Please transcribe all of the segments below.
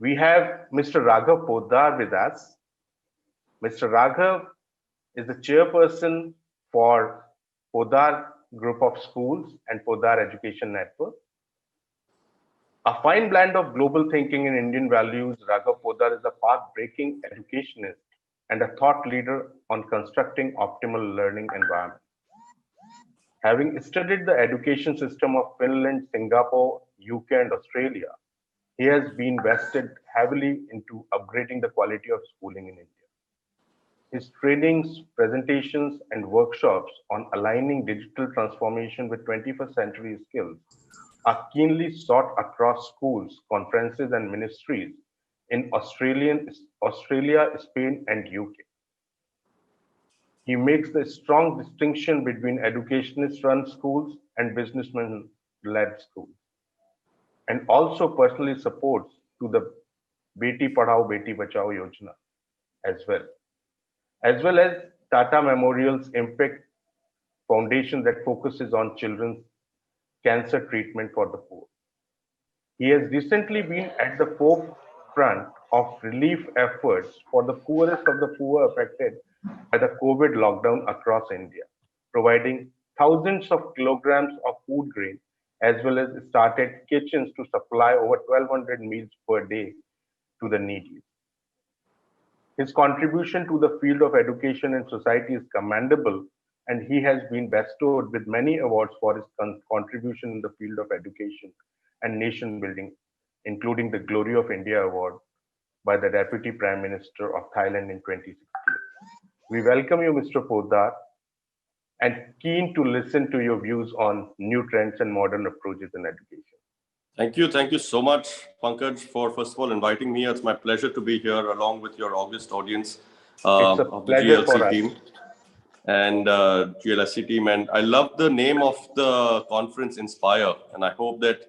We have Mr. Raghav Poddar with us. Mr. Raghav is the chairperson for Poddar Group of Schools and Poddar Education Network. A fine blend of global thinking and Indian values, Raghav Poddar is a path-breaking educationist and a thought leader on constructing optimal learning environments. Having studied the education system of Finland, Singapore, UK, and Australia, he has been invested heavily into upgrading the quality of schooling in India. His trainings, presentations, and workshops on aligning digital transformation with 21st century skills are keenly sought across schools, conferences, and ministries in Australia, Spain, and UK. He makes the strong distinction between educationist-run schools and businessman-led schools, and also personally supports to the Beti Padhao Beti Bachao Yojana as well as Tata Memorial's Impact Foundation that focuses on children's cancer treatment for the poor. He has recently been at the forefront of relief efforts for the poorest of the poor affected by the COVID lockdown across India, providing thousands of kilograms of food grain as well as started kitchens to supply over 1,200 meals per day to the needy. His contribution to the field of education and society is commendable, and he has been bestowed with many awards for his contribution in the field of education and nation building, including the Glory of India Award by the Deputy Prime Minister of Thailand in 2016. We welcome you, Mr. Poddar, and keen to listen to your views on new trends and modern approaches in education. Thank you. Thank you so much, Pankaj, for first of all inviting me. It's my pleasure to be here along with your august audience of the GLC team and GLSC team. And I love the name of the conference, Inspire. And I hope that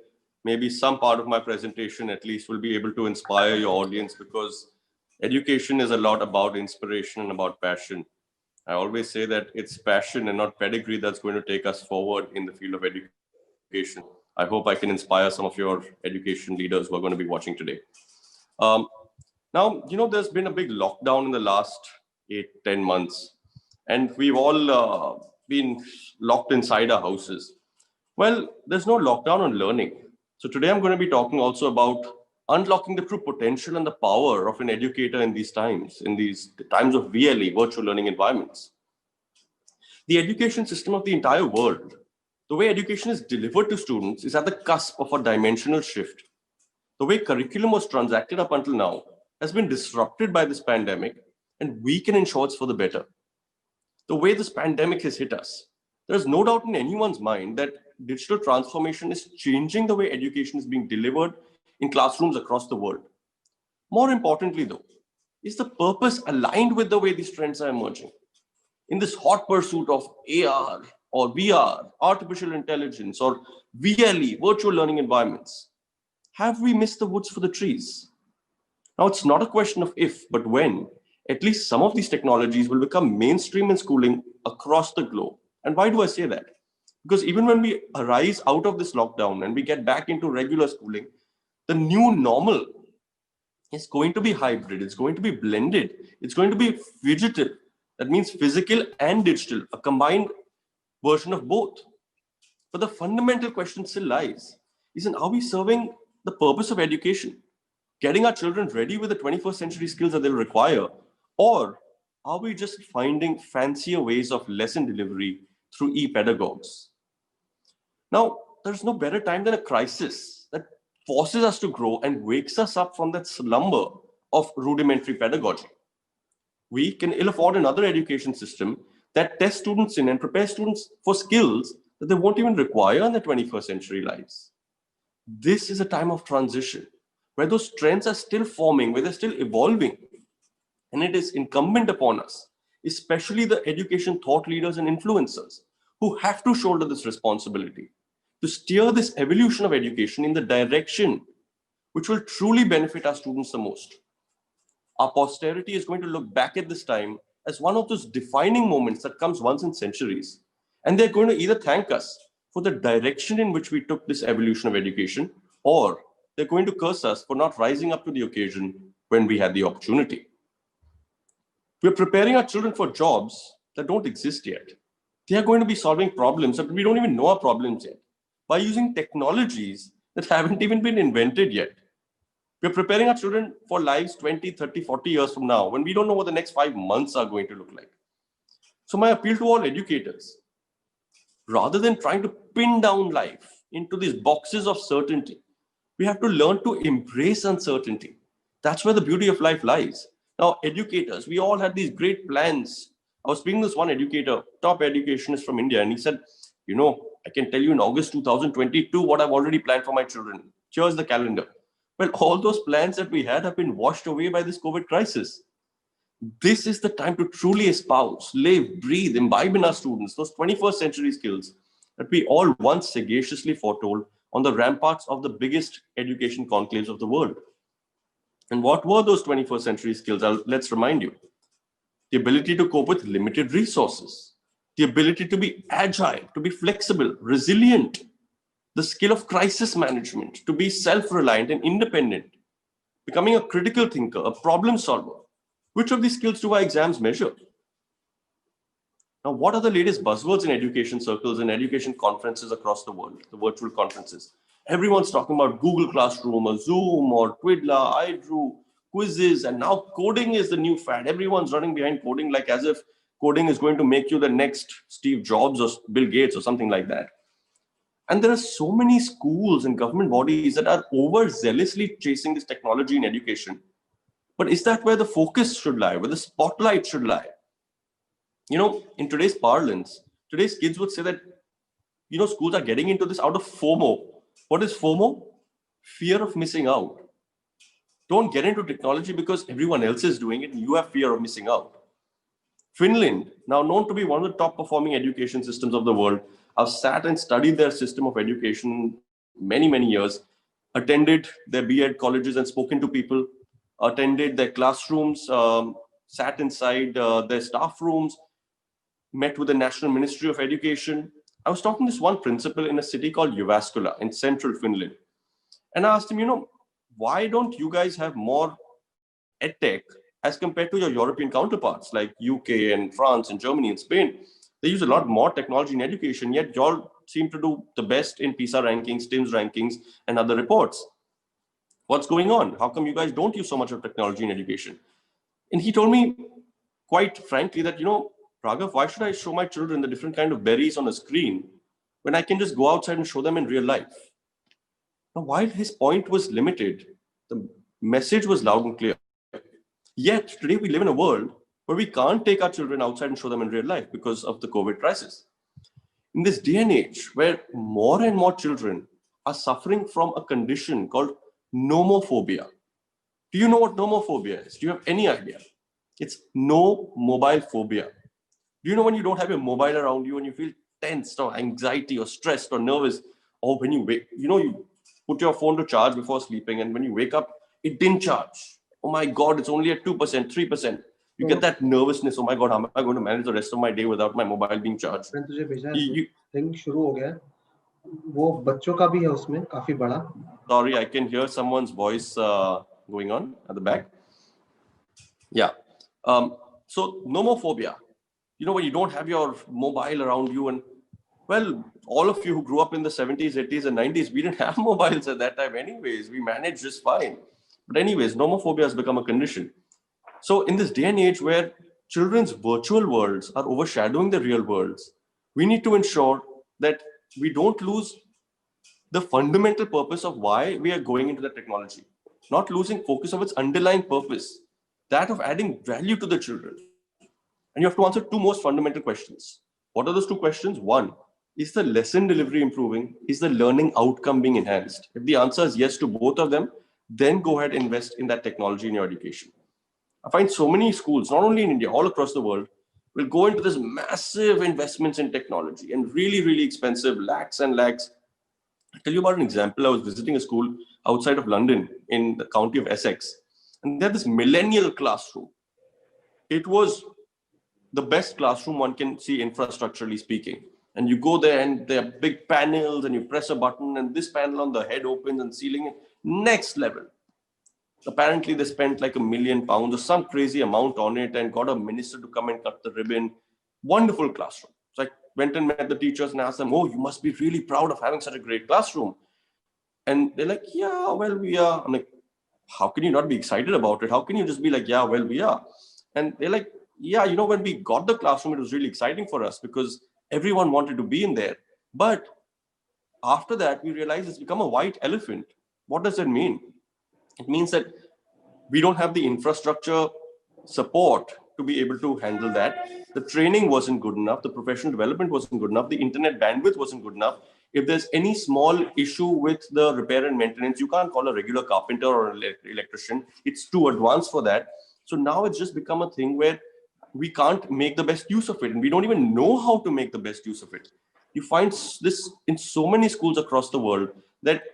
maybe some part of my presentation at least will be able to inspire your audience, because education is a lot about inspiration and about passion. I always say that it's passion and not pedigree that's going to take us forward in the field of education. I hope I can inspire some of your education leaders who are going to be watching today. Now, there's been a big lockdown in the last 8-10 months, and we've all been locked inside our houses. Well, there's no lockdown on learning. So today I'm going to be talking also about unlocking the true potential and the power of an educator in these times of VLE, virtual learning environments. The education system of the entire world, the way education is delivered to students, is at the cusp of a dimensional shift. The way curriculum was transacted up until now has been disrupted by this pandemic, and we can ensure it's for the better. The way this pandemic has hit us, there's no doubt in anyone's mind that digital transformation is changing the way education is being delivered in classrooms across the world. More importantly, though, is the purpose aligned with the way these trends are emerging? In this hot pursuit of AR or VR, artificial intelligence, or VLE, virtual learning environments, have we missed the woods for the trees? Now, it's not a question of if, but when, at least some of these technologies will become mainstream in schooling across the globe. And why do I say that? Because even when we arise out of this lockdown and we get back into regular schooling, the new normal is going to be hybrid, it's going to be blended, it's going to be digital. That means physical and digital, a combined version of both. But the fundamental question still lies, are we serving the purpose of education, getting our children ready with the 21st century skills that they'll require, or are we just finding fancier ways of lesson delivery through e-pedagogues? Now, there's no better time than a crisis that forces us to grow and wakes us up from that slumber of rudimentary pedagogy. We can ill afford another education system that tests students in and prepares students for skills that they won't even require in their 21st century lives. This is a time of transition where those trends are still forming, where they're still evolving. And it is incumbent upon us, especially the education thought leaders and influencers, who have to shoulder this responsibility to steer this evolution of education in the direction which will truly benefit our students the most. Our posterity is going to look back at this time as one of those defining moments that comes once in centuries. And they're going to either thank us for the direction in which we took this evolution of education, or they're going to curse us for not rising up to the occasion when we had the opportunity. We're preparing our children for jobs that don't exist yet. They are going to be solving problems that we don't even know are problems yet by using technologies that haven't even been invented yet. We're preparing our children for lives 20, 30, 40 years from now when we don't know what the next 5 months are going to look like. So my appeal to all educators, rather than trying to pin down life into these boxes of certainty, we have to learn to embrace uncertainty. That's where the beauty of life lies. Now, educators, we all had these great plans. I was speaking to this one educator, top educationist from India, and he said, I can tell you in August 2022 what I've already planned for my children. Here's the calendar. Well, all those plans that we had have been washed away by this COVID crisis. This is the time to truly espouse, live, breathe, imbibe in our students those 21st century skills that we all once sagaciously foretold on the ramparts of the biggest education conclaves of the world. And what were those 21st century skills? Let's remind you. The ability to cope with limited resources, the ability to be agile, to be flexible, resilient, the skill of crisis management, to be self-reliant and independent, becoming a critical thinker, a problem solver. Which of these skills do our exams measure? Now, what are the latest buzzwords in education circles and education conferences across the world, the virtual conferences? Everyone's talking about Google Classroom or Zoom or Twidla, iDrew, quizzes, and now coding is the new fad. Everyone's running behind coding like as if coding is going to make you the next Steve Jobs or Bill Gates or something like that. And there are so many schools and government bodies that are overzealously chasing this technology in education. But is that where the focus should lie, where the spotlight should lie? In today's parlance, today's kids would say that, schools are getting into this out of FOMO. What is FOMO? Fear of missing out. Don't get into technology because everyone else is doing it and you have fear of missing out. Finland, now known to be one of the top performing education systems of the world, I've sat and studied their system of education many, many years, attended their B.Ed colleges and spoken to people, attended their classrooms, sat inside their staff rooms, met with the National Ministry of Education. I was talking to this one principal in a city called Jyväskylä in central Finland. And I asked him, why don't you guys have more edtech as compared to your European counterparts like UK and France and Germany and Spain? They use a lot more technology in education, yet y'all seem to do the best in PISA rankings, TIMSS rankings, and other reports. What's going on? How come you guys don't use so much of technology in education? And he told me quite frankly that, Raghav, why should I show my children the different kind of berries on a screen when I can just go outside and show them in real life? Now, while his point was limited, the message was loud and clear. Yet today we live in a world where we can't take our children outside and show them in real life because of the COVID crisis. In this day and age where more and more children are suffering from a condition called nomophobia. Do you know what nomophobia is? Do you have any idea? It's no mobile phobia. Do you know when you don't have your mobile around you and you feel tensed or anxiety or stressed or nervous, or when you wake, you put your phone to charge before sleeping and when you wake up, it didn't charge. Oh my God, it's only at 2%, 3%. You get that nervousness. Oh my God, how am I going to manage the rest of my day without my mobile being charged? Sorry, I can hear someone's voice going on at the back. Yeah. So nomophobia. When you don't have your mobile around you, and well, all of you who grew up in the 70s, 80s, and 90s, we didn't have mobiles at that time anyways. We managed just fine. But anyways, nomophobia has become a condition. So in this day and age where children's virtual worlds are overshadowing the real worlds, we need to ensure that we don't lose the fundamental purpose of why we are going into the technology, not losing focus of its underlying purpose, that of adding value to the children. And you have to answer two most fundamental questions. What are those two questions? One, is the lesson delivery improving? Is the learning outcome being enhanced? If the answer is yes to both of them, then go ahead and invest in that technology in your education. I find so many schools, not only in India, all across the world, will go into this massive investments in technology and really, really expensive, lakhs and lakhs. I'll tell you about an example. I was visiting a school outside of London in the county of Essex, and they had this millennial classroom. It was the best classroom one can see infrastructurally speaking. And you go there and there are big panels and you press a button and this panel on the head opens and ceiling. next level. Apparently, they spent like £1 million or some crazy amount on it and got a minister to come and cut the ribbon. Wonderful classroom. So I went and met the teachers and asked them, oh, you must be really proud of having such a great classroom. And they're like, yeah, well, we are. I'm like, how can you not be excited about it? How can you just be like, yeah, well, we are? And they're like, yeah, you know, when we got the classroom, it was really exciting for us because everyone wanted to be in there. But after that, we realized it's become a white elephant. What does that mean? It means that we don't have the infrastructure support to be able to handle that. The training wasn't good enough. The professional development wasn't good enough. The internet bandwidth wasn't good enough. If there's any small issue with the repair and maintenance, you can't call a regular carpenter or an electrician. It's too advanced for that. So now it's just become a thing where we can't make the best use of it. And we don't even know how to make the best use of it. You find this in so many schools across the world that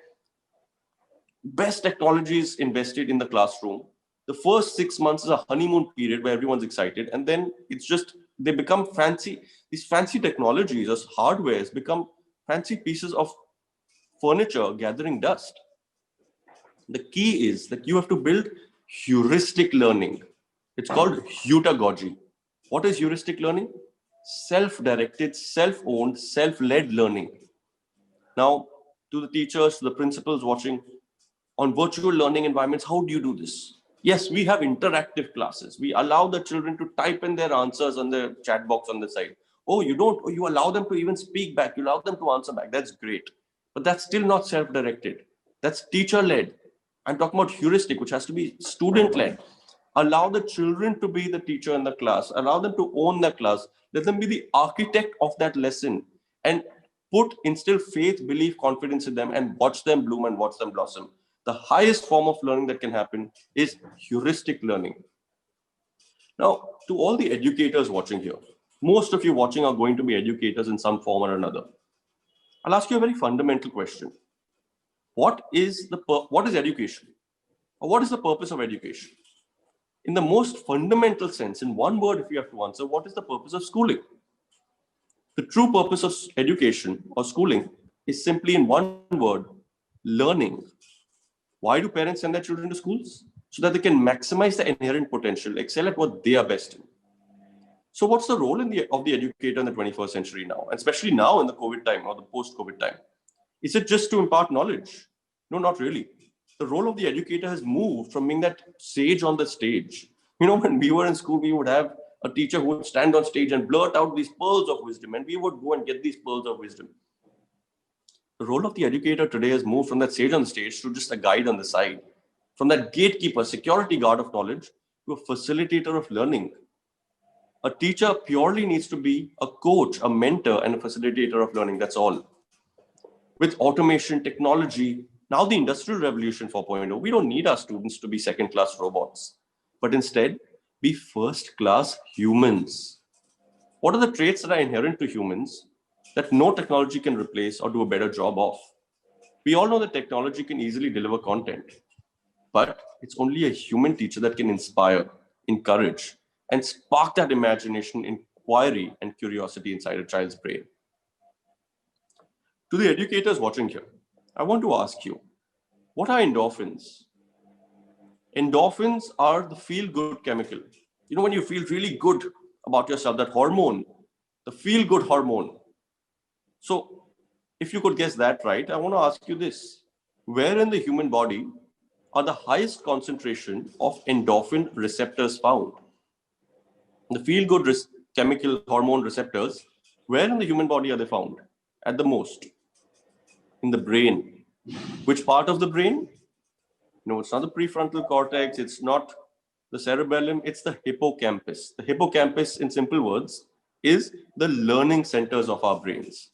best technology is invested in the classroom. The first 6 months is a honeymoon period where everyone's excited. And then it's just, they become fancy. These fancy technologies as hardwares become fancy pieces of furniture gathering dust. The key is that you have to build heuristic learning. It's called heutagogy. What is heuristic learning? Self-directed, self-owned, self-led learning. Now, to the teachers, to the principals watching, on virtual learning environments, how do you do this? Yes, we have interactive classes. We allow the children to type in their answers on the chat box on the side. Oh, you don't, oh, you allow them to even speak back. You allow them to answer back. That's great. But that's still not self-directed. That's teacher-led. I'm talking about heuristic, which has to be student-led. Allow the children to be the teacher in the class. Allow them to own the class. Let them be the architect of that lesson. And instill faith, belief, confidence in them and watch them bloom and watch them blossom. The highest form of learning that can happen is heuristic learning. Now, to all the educators watching here, most of you watching are going to be educators in some form or another. I'll ask you a very fundamental question. What is education? Or what is the purpose of education? In the most fundamental sense, in one word, if you have to answer, what is the purpose of schooling? The true purpose of education or schooling is simply in one word, learning. Why do parents send their children to schools? So that they can maximize the inherent potential, excel at what they are best in. So what's the role of the educator in the 21st century now, and especially now in the COVID time or the post-COVID time? Is it just to impart knowledge? No, not really. The role of the educator has moved from being that sage on the stage. You know, when we were in school, we would have a teacher who would stand on stage and blurt out these pearls of wisdom, and we would go and get these pearls of wisdom. The role of the educator today has moved from that sage on the stage to just a guide on the side, from that gatekeeper, security guard of knowledge, to a facilitator of learning. A teacher purely needs to be a coach, a mentor, and a facilitator of learning. That's all. With automation, technology, now the Industrial Revolution 4.0, we don't need our students to be second-class robots, but instead be first-class humans. What are the traits that are inherent to humans that no technology can replace or do a better job of? We all know that technology can easily deliver content, but it's only a human teacher that can inspire, encourage, and spark that imagination, inquiry, and curiosity inside a child's brain. To the educators watching here, I want to ask you, what are endorphins? Endorphins are the feel-good chemical. You know, when you feel really good about yourself, that hormone, the feel-good hormone. So if you could guess that right, I want to ask you this. Where in the human body are the highest concentration of endorphin receptors found? The feel-good chemical hormone receptors, where in the human body are they found? At the most? In the brain. Which part of the brain? No, it's not the prefrontal cortex. It's not the cerebellum. It's the hippocampus. The hippocampus, in simple words, is the learning centers of our brains.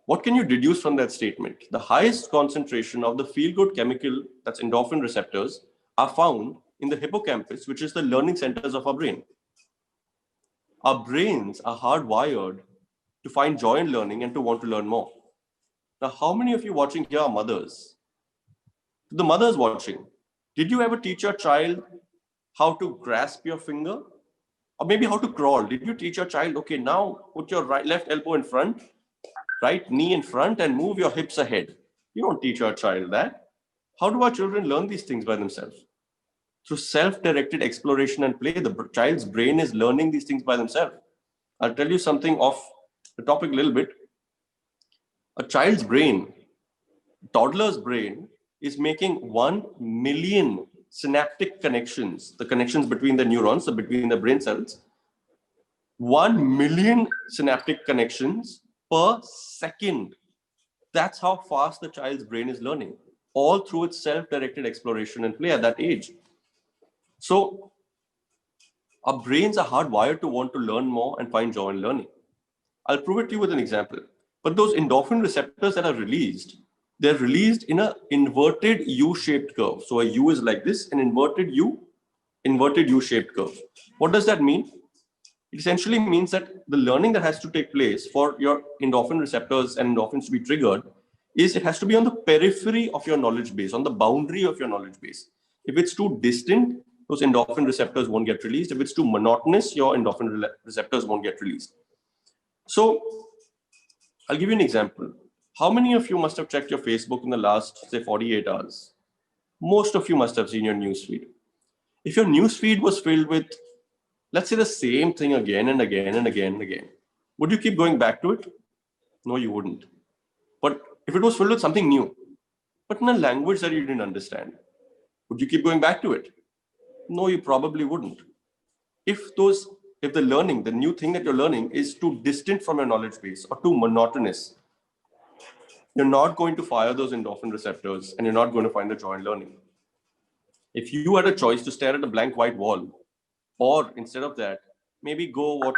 What can you deduce from that statement? The highest concentration of the feel-good chemical, that's endorphin receptors, are found in the hippocampus, which is the learning centers of our brain. Our brains are hardwired to find joy in learning and to want to learn more. Now, how many of you watching here are mothers? To the mothers watching, did you ever teach your child how to grasp your finger? Or maybe how to crawl? Did you teach your child, okay, now put your left elbow in front, right knee in front, and move your hips ahead? You don't teach your child that. How do our children learn these things by themselves? Through self-directed exploration and play. The child's brain is learning these things by themselves. I'll tell you something off the topic a little bit. A child's brain, toddler's brain, is making 1 million synaptic connections, the connections between the neurons, so between the brain cells, 1 million synaptic connections per second. That's how fast the child's brain is learning, all through its self-directed exploration and play at that age. So our brains are hardwired to want to learn more and find joy in learning. I'll prove it to you with an example. But those endorphin receptors that are released, they're released in an inverted U-shaped curve. So a U is like this, an inverted U-shaped curve. What does that mean? It essentially means that the learning that has to take place for your endorphin receptors and endorphins to be triggered is it has to be on the periphery of your knowledge base, on the boundary of your knowledge base. If it's too distant, those endorphin receptors won't get released. If it's too monotonous, your endorphin receptors won't get released. So I'll give you an example. How many of you must have checked your Facebook in the last, say, 48 hours? Most of you must have seen your newsfeed. If your newsfeed was filled with, let's say, the same thing again and again and again and again, would you keep going back to it? No, you wouldn't. But if it was filled with something new, but in a language that you didn't understand, would you keep going back to it? No, you probably wouldn't. If the learning, the new thing that you're learning is too distant from your knowledge base or too monotonous, you're not going to fire those endorphin receptors and you're not going to find the joy in learning. If you had a choice to stare at a blank white wall, or instead of that, maybe go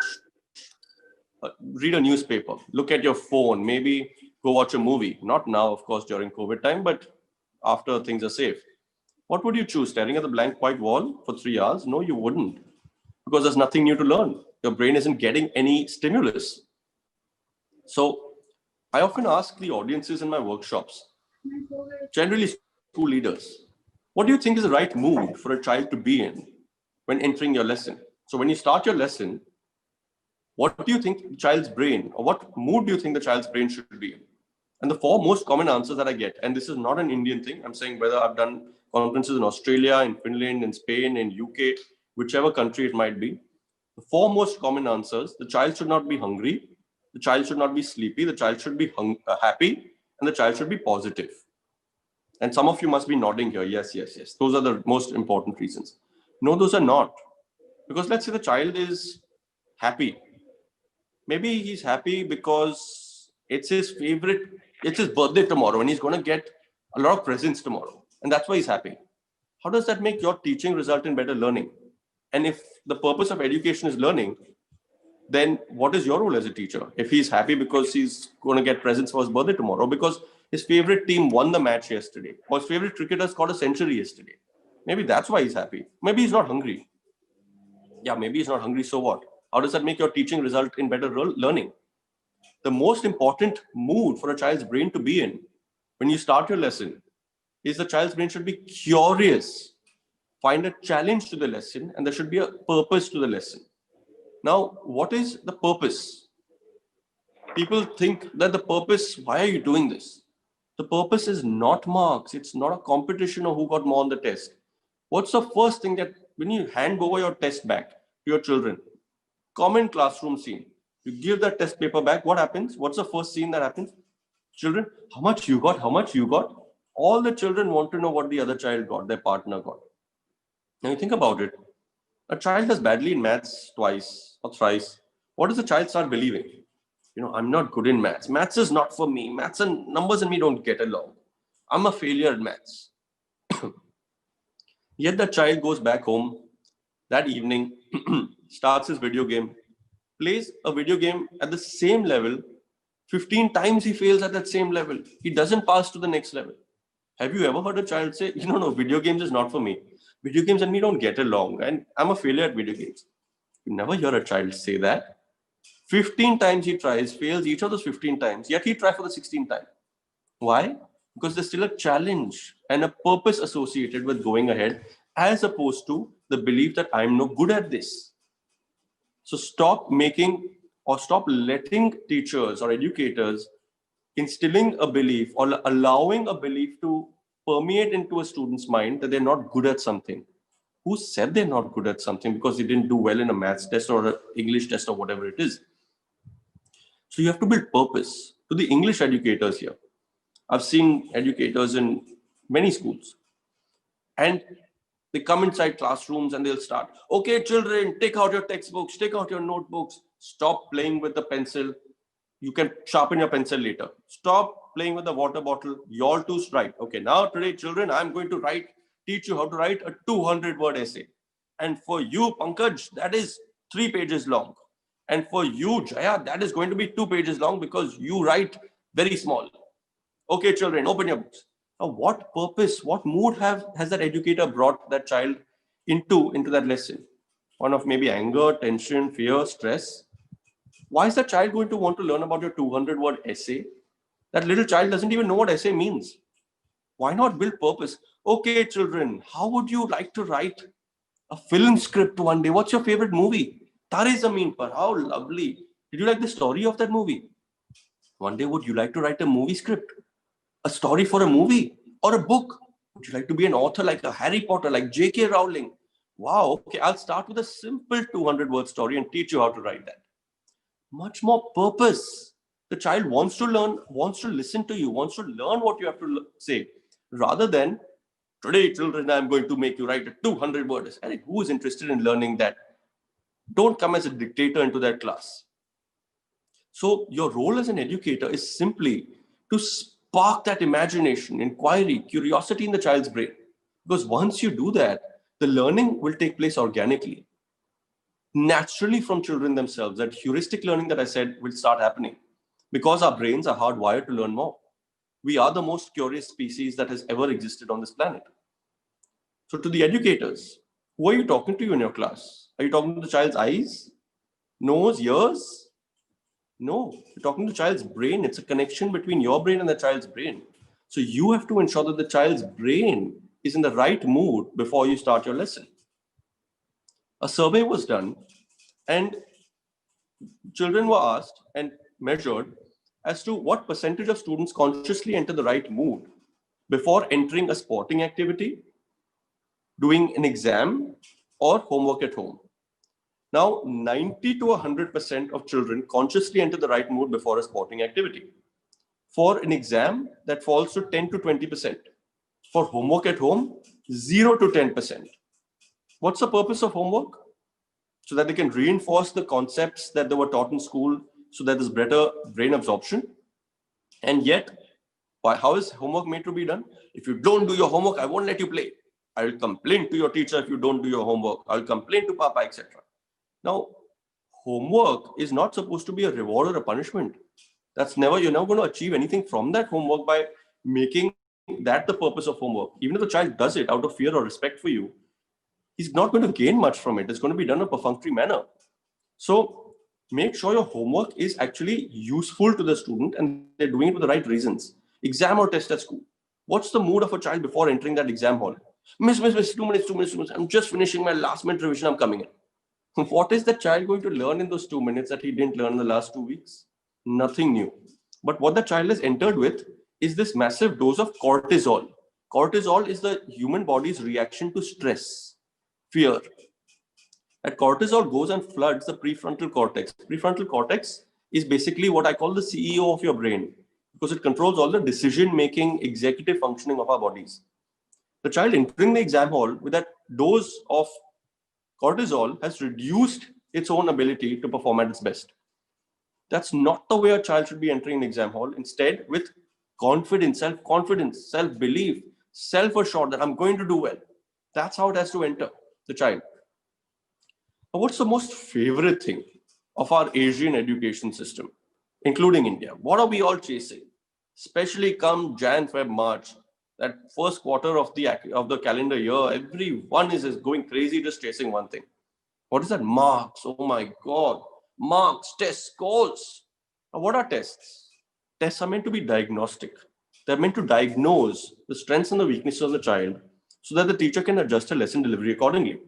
read a newspaper, look at your phone, maybe go watch a movie. Not now, of course, during COVID time, but after things are safe. What would you choose? Staring at the blank white wall for 3 hours? No, you wouldn't. Because there's nothing new to learn. Your brain isn't getting any stimulus. So I often ask the audiences in my workshops, generally school leaders, what do you think is the right mood for a child to be in when entering your lesson? So when you start your lesson, what do you think the child's brain, or what mood do you think the child's brain should be in? And the 4 most common answers that I get, and this is not an Indian thing, I'm saying whether I've done conferences in Australia, in Finland, in Spain, in UK, whichever country it might be, the 4 most common answers: the child should not be hungry, the child should not be sleepy, the child should be happy, and the child should be positive. And some of you must be nodding here. Yes, yes, yes. Those are the most important reasons. No, those are not. Because let's say the child is happy. Maybe he's happy because it's his birthday tomorrow and he's going to get a lot of presents tomorrow. And that's why he's happy. How does that make your teaching result in better learning? And if the purpose of education is learning, then what is your role as a teacher? If he's happy because he's going to get presents for his birthday tomorrow, because his favorite team won the match yesterday, or his favorite cricketer scored a century yesterday, maybe that's why he's happy. Maybe he's not hungry. Yeah, maybe he's not hungry, so what? How does that make your teaching result in better learning? The most important mood for a child's brain to be in when you start your lesson is the child's brain should be curious, find a challenge to the lesson, and there should be a purpose to the lesson. Now, what is the purpose? People think that the purpose, why are you doing this? The purpose is not marks. It's not a competition of who got more on the test. What's the first thing that when you hand over your test back to your children? Common classroom scene. You give that test paper back, what happens? What's the first scene that happens? Children, how much you got? How much you got? All the children want to know what the other child got, their partner got. Now you think about it. A child does badly in maths twice or thrice. What does the child start believing? I'm not good in maths. Maths is not for me. Maths and numbers and me don't get along. I'm a failure at maths. Yet the child goes back home that evening, starts his video game, plays a video game at the same level. 15 times he fails at that same level. He doesn't pass to the next level. Have you ever heard a child say, no, video games is not for me. Video games and me don't get along and I'm a failure at video games. You never hear a child say that. 15 times he tries, fails each of those 15 times, yet he tries for the 16th time. Why? Because there's still a challenge and a purpose associated with going ahead, as opposed to the belief that I'm no good at this. So stop letting teachers or educators instilling a belief or allowing a belief to permeate into a student's mind that they're not good at something. Who said they're not good at something because they didn't do well in a maths test or an English test or whatever it is? So you have to build purpose. To the English educators here, I've seen educators in many schools, and they come inside classrooms and they'll start, okay, children, take out your textbooks, take out your notebooks, stop playing with the pencil. You can sharpen your pencil later. Stop playing with the water bottle. You all too write. Okay, now today, children, I'm going to teach you how to write a 200-word essay. And for you, Pankaj, that is 3 pages long. And for you, Jaya, that is going to be 2 pages long because you write very small. Okay, children, open your books. Now, what purpose, what mood has that educator brought that child into that lesson? One of maybe anger, tension, fear, stress. Why is the child going to want to learn about your 200-word essay? That little child doesn't even know what essay means. Why not build purpose? Okay, children, how would you like to write a film script one day? What's your favorite movie? Tare Zameen Par. How lovely. Did you like the story of that movie? One day, would you like to write a movie script? A story for a movie or a book? Would you like to be an author like a Harry Potter, like J.K. Rowling? Wow, okay, I'll start with a simple 200-word story and teach you how to write that. Much more purpose. The child wants to learn, wants to listen to you, wants to learn what you have to say, rather than, today, children, I'm going to make you write a 200-word essay. And who is interested in learning that? Don't come as a dictator into that class. So your role as an educator is simply to spark that imagination, inquiry, curiosity in the child's brain. Because once you do that, the learning will take place organically, naturally from children themselves. That heuristic learning that I said will start happening because our brains are hardwired to learn more. We are the most curious species that has ever existed on this planet. So to the educators, who are you talking to in your class? Are you talking to the child's eyes, nose, ears? No, you're talking to the child's brain. It's a connection between your brain and the child's brain. So you have to ensure that the child's brain is in the right mood before you start your lesson. A survey was done and children were asked and measured as to what percentage of students consciously enter the right mood before entering a sporting activity, doing an exam, or homework at home. Now, 90 to 100% of children consciously enter the right mood before a sporting activity. For an exam, that falls to 10 to 20%. For homework at home, 0 to 10%. What's the purpose of homework? So that they can reinforce the concepts that they were taught in school so that there's better brain absorption. And yet, how is homework made to be done? If you don't do your homework, I won't let you play. I will complain to your teacher if you don't do your homework. I'll complain to Papa, etc. Now, homework is not supposed to be a reward or a punishment. You're not going to achieve anything from that homework by making that the purpose of homework. Even if the child does it out of fear or respect for you, he's not going to gain much from it. It's going to be done in a perfunctory manner. So make sure your homework is actually useful to the student and they're doing it for the right reasons. Exam or test at school. What's the mood of a child before entering that exam hall? Miss, 2 minutes. I'm just finishing my last minute revision. I'm coming in. What is the child going to learn in those 2 minutes that he didn't learn in the last 2 weeks? Nothing new. But what the child is entered with is this massive dose of cortisol. Cortisol is the human body's reaction to stress, fear. That cortisol goes and floods the prefrontal cortex. Prefrontal cortex is basically what I call the CEO of your brain because it controls all the decision-making, executive functioning of our bodies. The child entering the exam hall with that dose of cortisol has reduced its own ability to perform at its best. That's not the way a child should be entering an exam hall. Instead, with confidence, self-belief, self-assured that I'm going to do well. That's how it has to enter the child. Now, what's the most favorite thing of our Asian education system, including India? What are we all chasing? Especially come Jan, Feb, March, that first quarter of the calendar year, everyone is going crazy just chasing one thing. What is that? Marks. Oh my God. Marks, tests, scores. Now, what are tests? Tests are meant to be diagnostic. They're meant to diagnose the strengths and the weaknesses of the child so that the teacher can adjust her lesson delivery accordingly.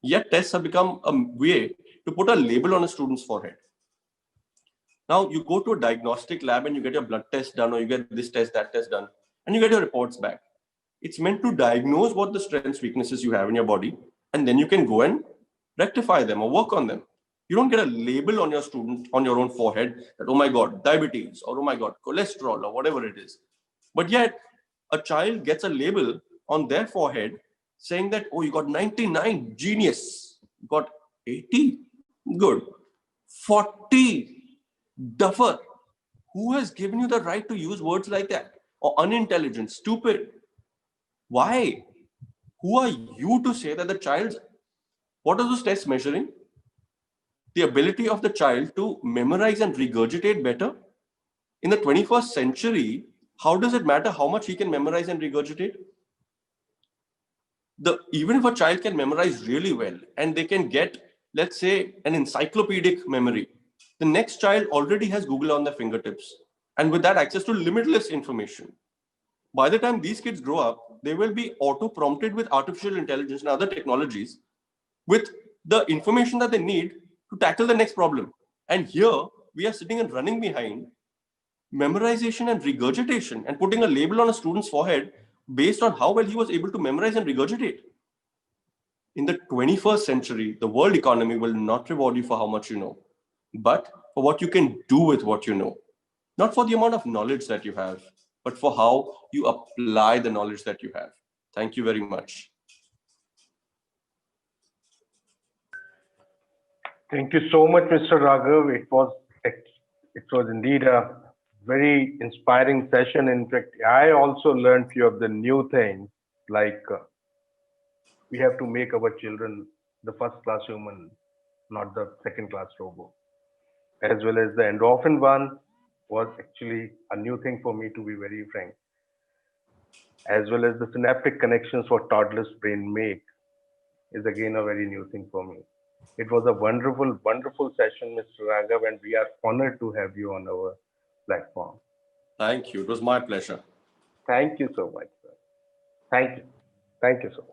Yet tests have become a way to put a label on a student's forehead. Now, you go to a diagnostic lab and you get your blood test done, or you get this test, that test done, and you get your reports back. It's meant to diagnose what the strengths, weaknesses you have in your body, and then you can go and rectify them or work on them. You don't get a label on your student, on your own forehead that, oh my God, diabetes, or oh my God, cholesterol, or whatever it is. But yet, a child gets a label on their forehead saying that, oh, you got 99, genius. You got 80, good. 40, duffer. Who has given you the right to use words like that? Or unintelligent, stupid? Why? Who are you to say that the child's, what are those tests measuring? The ability of the child to memorize and regurgitate better? In the 21st century, how does it matter how much he can memorize and regurgitate? Even if a child can memorize really well and they can get, let's say, an encyclopedic memory, the next child already has Google on their fingertips, and with that access to limitless information. By the time these kids grow up, they will be auto-prompted with artificial intelligence and other technologies with the information that they need to tackle the next problem. And here we are sitting and running behind memorization and regurgitation and putting a label on a student's forehead based on how well he was able to memorize and regurgitate. In the 21st century, the world economy will not reward you for how much you know, but for what you can do with what you know. Not for the amount of knowledge that you have, but for how you apply the knowledge that you have. Thank you very much. Thank you so much, Mr. Raghav. It was indeed a very inspiring session. In fact, I also learned few of the new things, like we have to make our children the first class human, not the second class robot. As well as the endorphin one was actually a new thing for me, to be very frank. As well as the synaptic connections what toddler's brain make is again a very new thing for me. It was a wonderful, wonderful session, Mr. Raghav, and we are honored to have you on our platform. Thank you. It was my pleasure. Thank you so much, sir. Thank you. Thank you so much.